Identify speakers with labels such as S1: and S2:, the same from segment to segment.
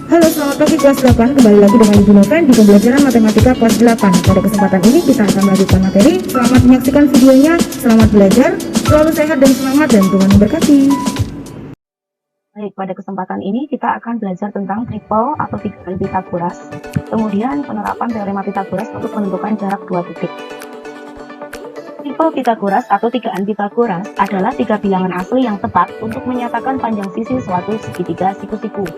S1: Halo, selamat pagi kelas 8. Kembali lagi dengan Ibu Noven di pembelajaran matematika kelas 8. Pada kesempatan ini kita akan melanjutkan materi. Selamat menyaksikan videonya, selamat belajar, selalu sehat dan selamat, dan Tuhan memberkati.
S2: Baik, pada kesempatan ini kita akan belajar tentang triple atau tigaan Pitagoras. Kemudian penerapan teorema Pitagoras untuk menentukan jarak dua titik. Triple Pitagoras atau tigaan Pitagoras adalah tiga bilangan asli yang tepat untuk menyatakan panjang sisi suatu segitiga siku-siku.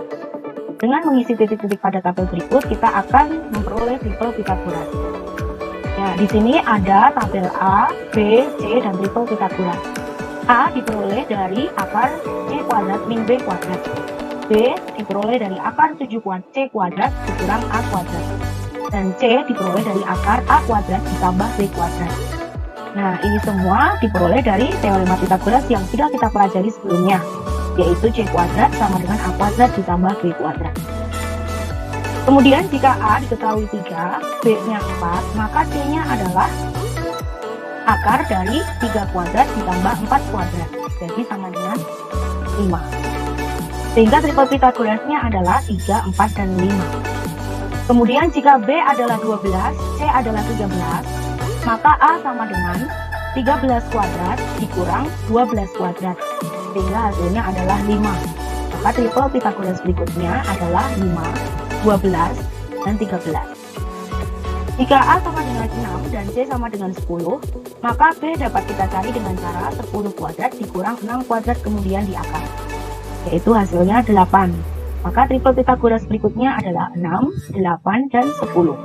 S2: Dengan mengisi titik-titik pada tabel berikut, kita akan memperoleh triple Pitagoras. Ya, di sini ada tabel A, B, C, dan triple Pitagoras. A diperoleh dari akar C kuadrat min B kuadrat. B diperoleh dari akar 7 C kuadrat dikurang A kuadrat. Dan C diperoleh dari akar A kuadrat ditambah B kuadrat. Nah, ini semua diperoleh dari teorema Pitagoras yang sudah kita pelajari sebelumnya, yaitu C kuadrat sama dengan A kuadrat ditambah B kuadrat. Kemudian jika A diketahui 3, B-nya 4, maka C-nya adalah akar dari 3 kuadrat ditambah 4 kuadrat, jadi sama dengan 5. Sehingga triple Pitagorasnya adalah 3, 4, dan 5. Kemudian jika B adalah 12, C adalah 13, maka A sama dengan 13 kuadrat dikurang 12 kuadrat, sehingga hasilnya adalah 5. Maka triple Pitagoras berikutnya adalah 5, 12, dan 13. Jika A sama dengan 6 dan C sama dengan 10, maka B dapat kita cari dengan cara 10 kuadrat dikurang 6 kuadrat kemudian diakar, yaitu hasilnya 8. Maka triple Pitagoras berikutnya adalah 6, 8, dan 10.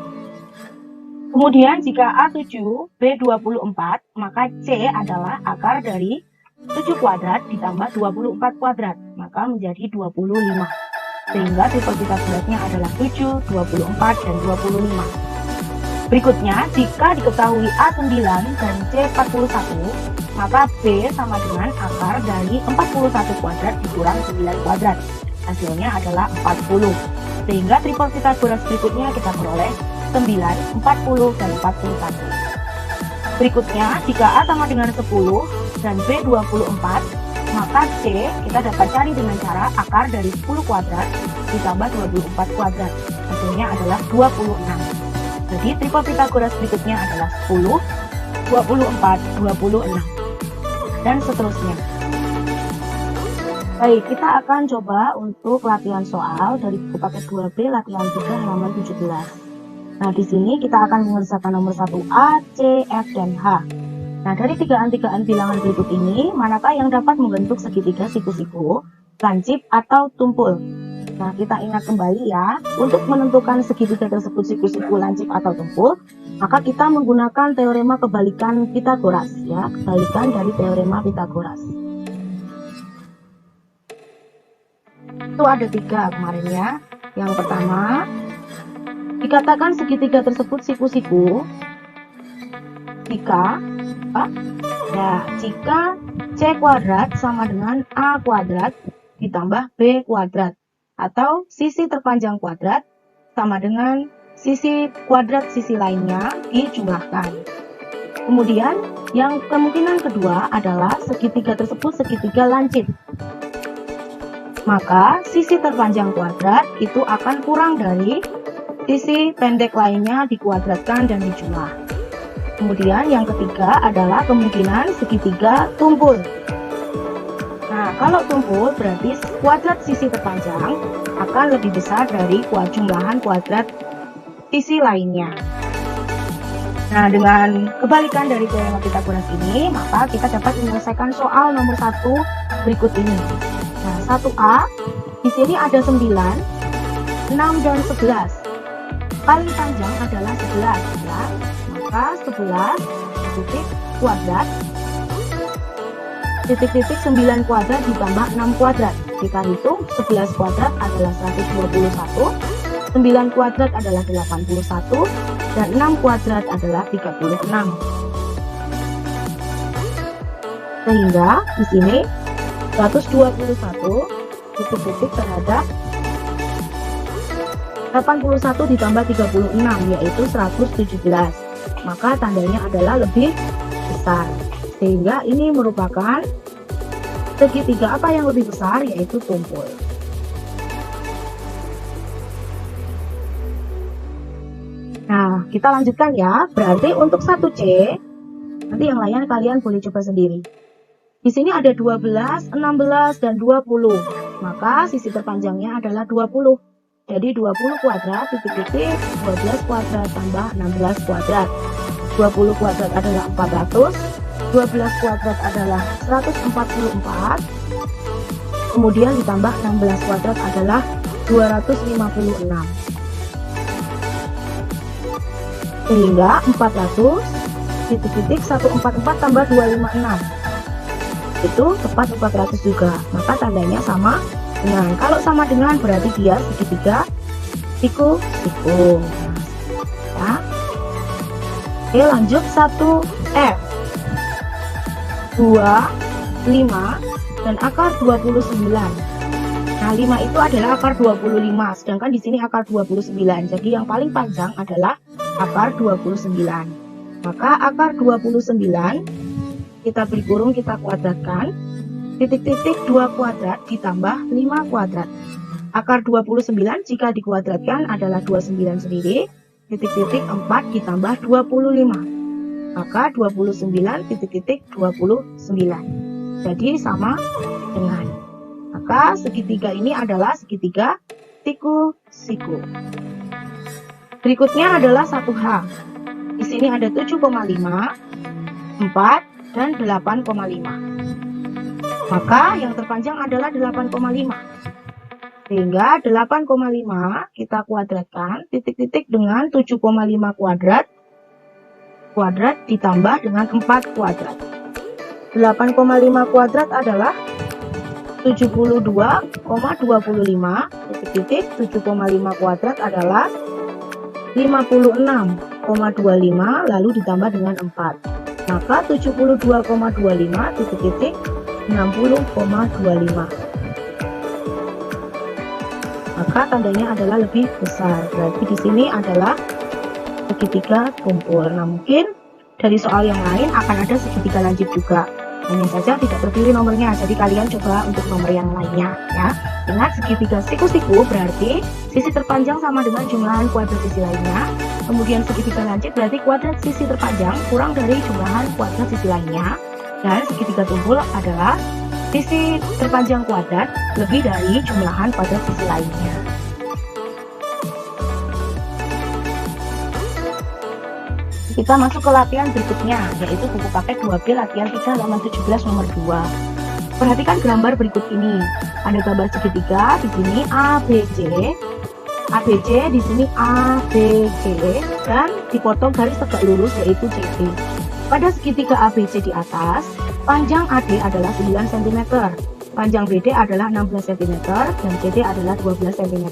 S2: Kemudian jika A 7, B 24, maka C adalah akar dari 7 kuadrat ditambah 24 kuadrat, maka menjadi 25. Sehingga triple Pitagorasnya adalah 7, 24, dan 25. Berikutnya, jika diketahui A 9 dan C 41, maka B sama dengan akar dari 41 kuadrat dikurang 9 kuadrat. Hasilnya adalah 40. Sehingga triple Pitagoras berikutnya kita peroleh 9, 40, dan 41. Berikutnya, jika A sama dengan 10 dan B 24, maka C kita dapat cari dengan cara akar dari 10 kuadrat ditambah 24 kuadrat. Hasilnya adalah 26. Jadi triple Pitagoras berikutnya adalah 10, 24, 26, dan seterusnya. Baik, kita akan coba untuk latihan soal dari buku paket 2B latihan 3 halaman 17. Nah, di sini kita akan mengerjakan nomor 1 A, C, F, dan H. Nah, dari tigaan-tigaan bilangan berikut ini, manakah yang dapat membentuk segitiga siku-siku, lancip, atau tumpul? Nah, kita ingat kembali ya, untuk menentukan segitiga tersebut siku-siku, lancip, atau tumpul, maka kita menggunakan teorema kebalikan Pitagoras, ya, kebalikan dari teorema Pitagoras. Itu ada 3 kemarin ya. Yang pertama, dikatakan segitiga tersebut siku-siku jika C kuadrat sama dengan A kuadrat ditambah B kuadrat, atau sisi terpanjang kuadrat sama dengan sisi kuadrat sisi lainnya dijumlahkan. Kemudian yang kemungkinan kedua adalah segitiga tersebut segitiga lancip. Maka sisi terpanjang kuadrat itu akan kurang dari sisi pendek lainnya dikuadratkan dan dijumlah. Kemudian yang ketiga adalah kemungkinan segitiga tumpul. Nah, kalau tumpul berarti kuadrat sisi terpanjang akan lebih besar dari jumlahan kuadrat sisi lainnya. Nah, dengan kebalikan dari teorema Pitagoras ini, maka kita dapat menyelesaikan soal nomor 1 berikut ini. Nah, 1A, di sini ada 9, 6, dan 11. Paling panjang adalah 11, ya. Maka 11 titik kuadrat titik-titik 9 kuadrat ditambah 6 kuadrat. Kita hitung 11 kuadrat adalah 121, 9 kuadrat adalah 81, dan 6 kuadrat adalah 36. Sehingga di sini 121 titik-titik terhadap 81 ditambah 36, yaitu 117. Maka tandanya adalah lebih besar. Sehingga ini merupakan segitiga apa yang lebih besar, yaitu tumpul. kita lanjutkan ya. Berarti untuk 1C, nanti yang lainnya kalian boleh coba sendiri. Di sini ada 12, 16, dan 20. Maka sisi terpanjangnya adalah 20. Jadi 20 kuadrat, titik-titik, 12 kuadrat tambah 16 kuadrat. 20 kuadrat adalah 400, 12 kuadrat adalah 144, kemudian ditambah 16 kuadrat adalah 256. Sehingga 400, titik-titik, 144 tambah 256. Itu tepat 400 juga. Maka tandanya sama dengan, kalau sama dengan berarti dia segitiga siku-siku. Ya. Oke, lanjut 1F 2, 5 dan akar 29. Nah, 5 itu adalah akar 25, sedangkan di sini akar 29. Jadi yang paling panjang adalah akar 29. Maka akar 29 kita beri kurung, kita kuadratkan. Titik-titik 2 kuadrat ditambah 5 kuadrat. Akar 29 jika dikuadratkan adalah 29 sendiri. Titik-titik 4 ditambah 25. Maka 29 titik-titik 29. Jadi sama dengan. Maka segitiga ini adalah segitiga siku-siku. Berikutnya adalah 1H. Di sini ada 7,5, 4, dan 8,5. Maka yang terpanjang adalah 8,5. Sehingga 8,5 kita kuadratkan, titik-titik dengan 7,5 kuadrat. Kuadrat ditambah dengan 4 kuadrat. 8,5 kuadrat adalah 72,25, titik-titik 7,5 kuadrat adalah 56,25, lalu ditambah dengan 4. Maka 72,25 titik-titik 60,25. Maka tandanya adalah lebih besar. Berarti di sini adalah segitiga kumpul. Nah, mungkin dari soal yang lain akan ada segitiga lancip juga. Hanya saja tidak terpilih nomornya. Jadi kalian coba untuk nomor yang lainnya ya. Ingat, segitiga siku-siku berarti sisi terpanjang sama dengan jumlahan kuadrat sisi lainnya. Kemudian segitiga lancip berarti kuadrat sisi terpanjang kurang dari jumlahan kuadrat sisi lainnya. Dan segitiga tumpul adalah sisi terpanjang kuadrat lebih dari jumlahan kuadrat sisi lainnya. Kita masuk ke latihan berikutnya, yaitu buku paket 2B latihan 3 halaman 17 nomor 2. Perhatikan gambar berikut ini. Ada gambar segitiga di sini ABC, ABC di sini ABC, dan dipotong garis tegak lurus yaitu CD. Pada segitiga ABC di atas, panjang AD adalah 9 cm, panjang BD adalah 16 cm, dan CD adalah 12 cm.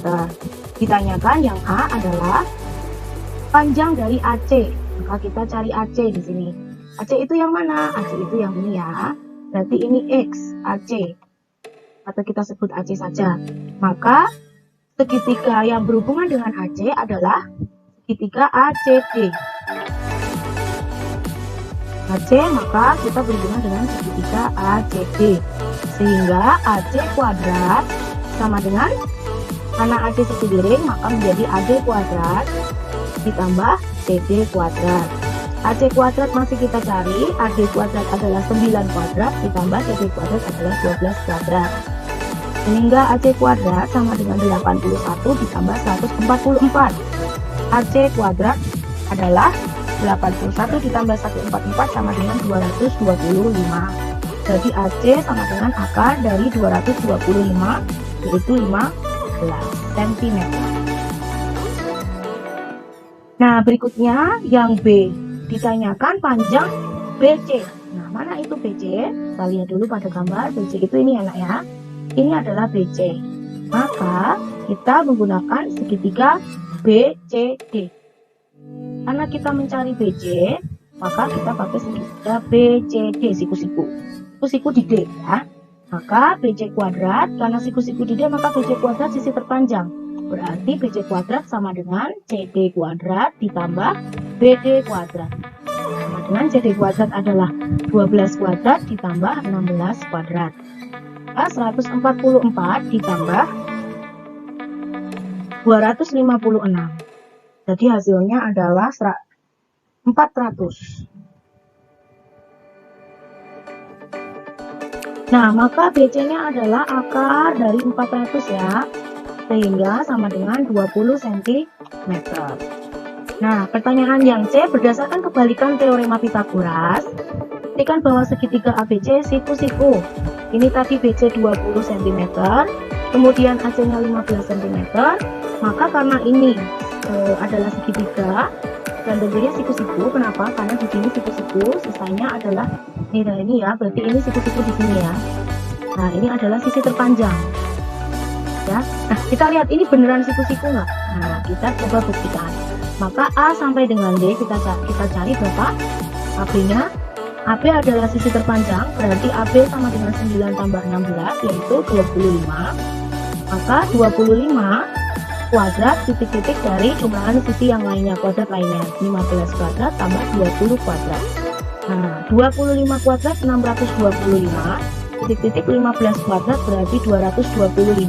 S2: Ditanyakan yang A adalah panjang dari AC, maka kita cari AC di sini. AC itu yang mana? AC itu yang ini ya. Berarti ini X, AC. Atau kita sebut AC saja. Maka segitiga yang berhubungan dengan AC adalah segitiga ACD. AC, maka kita berhubungan dengan segitiga ACD. Sehingga AC kuadrat sama dengan, karena AC sendiri maka menjadi AD kuadrat ditambah CD kuadrat. AC kuadrat masih kita cari, AD kuadrat adalah 9 kuadrat ditambah CD kuadrat adalah 12 kuadrat. Sehingga AC kuadrat sama dengan 81 ditambah 144. AC kuadrat adalah 81 ditambah 144 sama dengan 225. Jadi AC sama dengan akar dari 225, yaitu 15 cm. Nah, berikutnya yang B. Ditanyakan panjang BC. Nah, mana itu BC? Kita lihat dulu pada gambar. BC itu ini anak ya. Ini adalah BC. Maka kita menggunakan segitiga BCD. Karena kita mencari BC, maka kita pakai segitiga BCD, siku-siku. Siku-siku di D ya. Maka BC kuadrat, karena siku-siku di D maka BC kuadrat sisi terpanjang. Berarti BC kuadrat sama dengan CD kuadrat ditambah BD kuadrat. Sama dengan CD kuadrat adalah 12 kuadrat ditambah 16 kuadrat. 144 ditambah 256. Jadi hasilnya adalah 400. Nah, maka BC-nya adalah akar dari 400 ya, sehingga sama dengan 20 cm. Nah, pertanyaan yang C, berdasarkan kebalikan teorema Pythagoras, buktikan bahwa segitiga ABC siku-siku. Ini tadi BC 20 cm, kemudian AC-nya 15 cm, maka karena ini adalah segitiga, dan tentunya siku-siku. Kenapa? Karena di sini siku-siku, sisanya adalah ini ya, berarti ini siku-siku di sini ya. Nah, ini adalah sisi terpanjang. Ya. Nah, kita lihat ini beneran siku-siku nggak? Nah, kita coba buktikan. Maka A sampai dengan D kita cari berapa AB-nya. AB adalah sisi terpanjang, berarti AB sama dengan 9 tambah 16 yaitu 25. Maka 25 kuadrat titik-titik dari jumlahan sisi yang lainnya, kuadrat lainnya 15 kuadrat tambah 20 kuadrat. Nah, 25 kuadrat 625 titik-titik 15 kuadrat berarti 225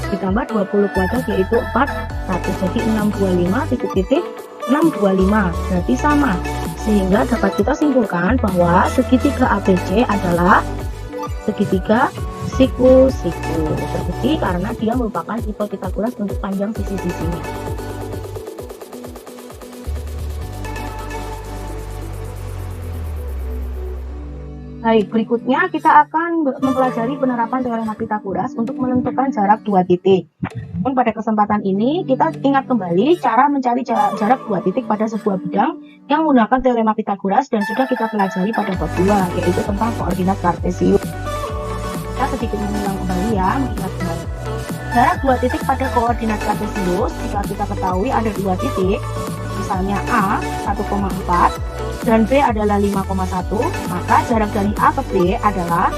S2: ditambah 20 kuadrat yaitu 400, jadi 625 titik-titik 625 berarti sama, sehingga dapat kita simpulkan bahwa segitiga ABC adalah segitiga siku-siku. Terbukti karena dia merupakan tipe Pythagoras untuk panjang sisi-sisinya. Baik, berikutnya kita akan mempelajari penerapan teorema Pythagoras untuk menentukan jarak dua titik. Dan pada kesempatan ini kita ingat kembali cara mencari jarak dua titik pada sebuah bidang yang menggunakan teorema Pythagoras dan sudah kita pelajari pada bab 2, yaitu tentang koordinat kartesius. Kita sedikit mengulang kembali ya, mengingat kembali. Jarak dua titik pada koordinat kartesius, jika kita ketahui ada dua titik, misalnya A 1,4 dan B adalah 5,1, maka jarak dari A ke B adalah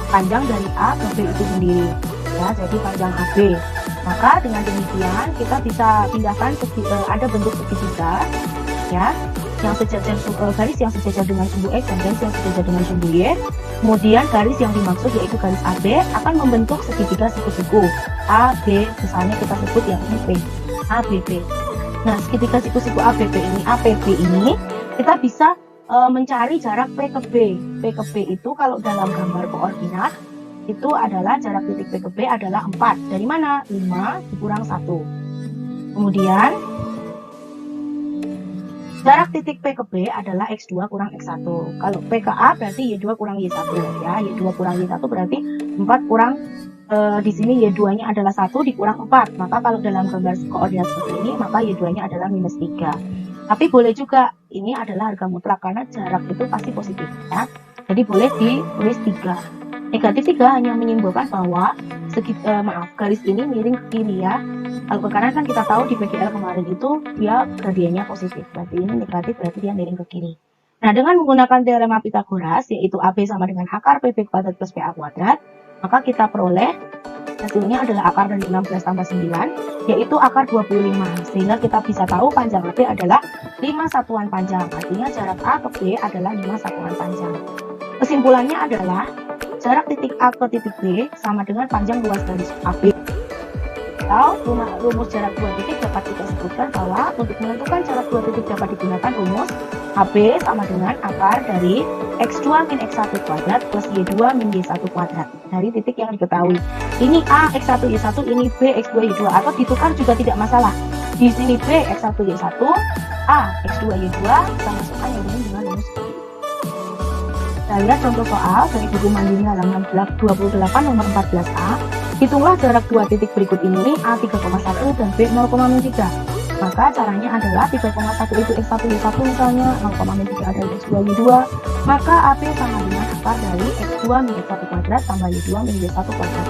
S2: panjang dari A ke B itu sendiri ya, jadi panjang AB. Maka dengan demikian kita bisa pindahkan ada bentuk segitiga ya, yang sejajar garis yang sejajar dengan sumbu X dan garis yang sejajar dengan sumbu Y. Kemudian garis yang dimaksud yaitu garis AB akan membentuk segitiga siku-siku AB, misalnya kita sebut yang ini P, ABP. Nah, segitiga siku-siku ABP ini kita bisa mencari jarak P ke B. P ke B itu kalau dalam gambar koordinat itu adalah jarak titik P ke B adalah 4. Dari mana? 5 dikurang 1. Kemudian jarak titik P ke B adalah X2 kurang X1. Kalau P ke A berarti Y2 kurang Y1 ya. Y2 kurang Y1 berarti 4 kurang di sini Y2-nya adalah 1 dikurang 4. Maka kalau dalam gambar koordinat seperti ini, maka Y2-nya adalah minus 3. Tapi boleh juga ini adalah harga mutlak karena jarak itu pasti positif ya. Jadi boleh ditulis 3. Negatif 3 hanya menyimpulkan bahwa garis ini miring ke kiri ya. Kalau karena kan kita tahu di PGL kemarin itu dia gradiennya positif. Berarti ini negatif, berarti dia miring ke kiri. Nah, dengan menggunakan teorema Pythagoras yaitu AB sama dengan akar PB kuadrat plus PA kuadrat, maka kita peroleh hasilnya adalah akar dari 16 tambah 9 yaitu akar 25, sehingga kita bisa tahu panjang AB adalah 5 satuan panjang, artinya jarak A ke B adalah 5 satuan panjang. Kesimpulannya adalah jarak titik A ke titik B sama dengan panjang luas garis AB. Atau rumus jarak dua titik dapat kita sebutkan bahwa untuk menentukan jarak dua titik dapat digunakan rumus AB sama dengan akar dari X2 min X1 kuadrat plus Y2 min Y1 kuadrat dari titik yang diketahui. Ini A X1 Y1, ini B X2 Y2, atau ditukar juga tidak masalah. Di sini B X1 Y1, A X2 Y2, kita masukkan yang ini dengan rumus ini. Kita lihat contoh soal dari buku Mandiri halaman 28 nomor 14A. Hitunglah jarak dua titik berikut ini, A 3,1 dan B 0,3. Maka caranya adalah 3,1 itu X1 Y1 misalnya, 0,3 adalah X2 Y2, maka AB sama dengan akar dari X2 min X1 kuadrat tambah Y2 min Y1 kuadrat.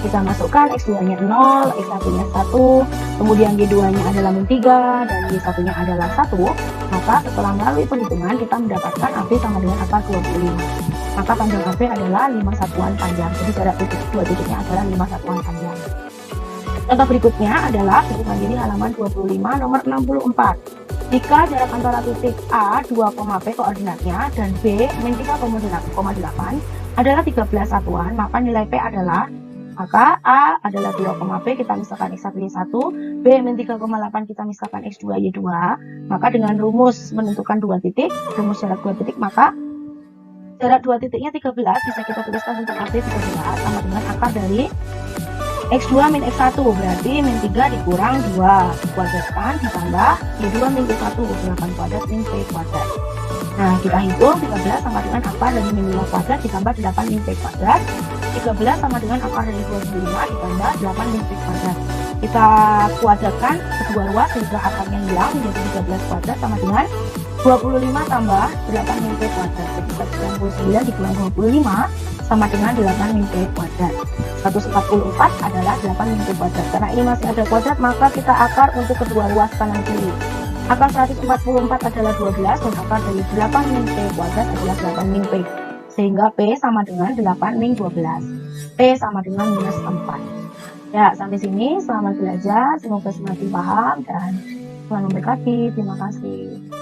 S2: Kita masukkan X2-nya 0, X1-nya 1, kemudian Y2-nya adalah min 3, dan Y1-nya adalah 1, maka setelah melalui perhitungan kita mendapatkan AB sama dengan akar 25. Maka panjang AB adalah 5 satuan panjang, jadi jarak dua titiknya adalah 5 satuan panjang. Contoh berikutnya adalah buku Mandiri halaman 25 nomor 64. Jika jarak antara titik A 2, P koordinatnya dan B min 3,8 adalah 13 satuan, maka nilai P adalah Maka A adalah 2, B kita misalkan X1 Y1, B min 3,8 kita misalkan X2 Y2. Maka dengan rumus menentukan 2 titik, rumus jarak 2 titik, maka jarak 2 titiknya 13, bisa kita tuliskan untuk AB 13 sama dengan akar dari X2 min X1, berarti min 3 dikurang 2 dikuadratkan ditambah Y2 min Y1, 8 kuadrat min P kuadrat. Nah, kita hitung 13 sama dengan akar dari min 5 kuadrat ditambah 8 min P kuadrat. 13 sama dengan akar dari 25 ditambah 8 min P kuadrat. Kita kuadratkan kedua ruas sehingga akarnya hilang menjadi 13 kuadrat sama dengan 25 tambah 8 min P kuadrat. Jadi 199 dikurang 25 sama dengan 8 min P kuadrat. 144 adalah 8 min P kuadrat. Karena ini masih ada kuadrat, maka kita akar untuk kedua ruas kanan kiri. Akar 144 adalah 12 dan akar dari 8 min P kuadrat adalah 8 min P. Sehingga P sama dengan 8 min 12. P sama dengan minus 4. Ya, sampai sini selamat belajar. Semoga semakin paham dan Tuhan memberkati. Terima kasih.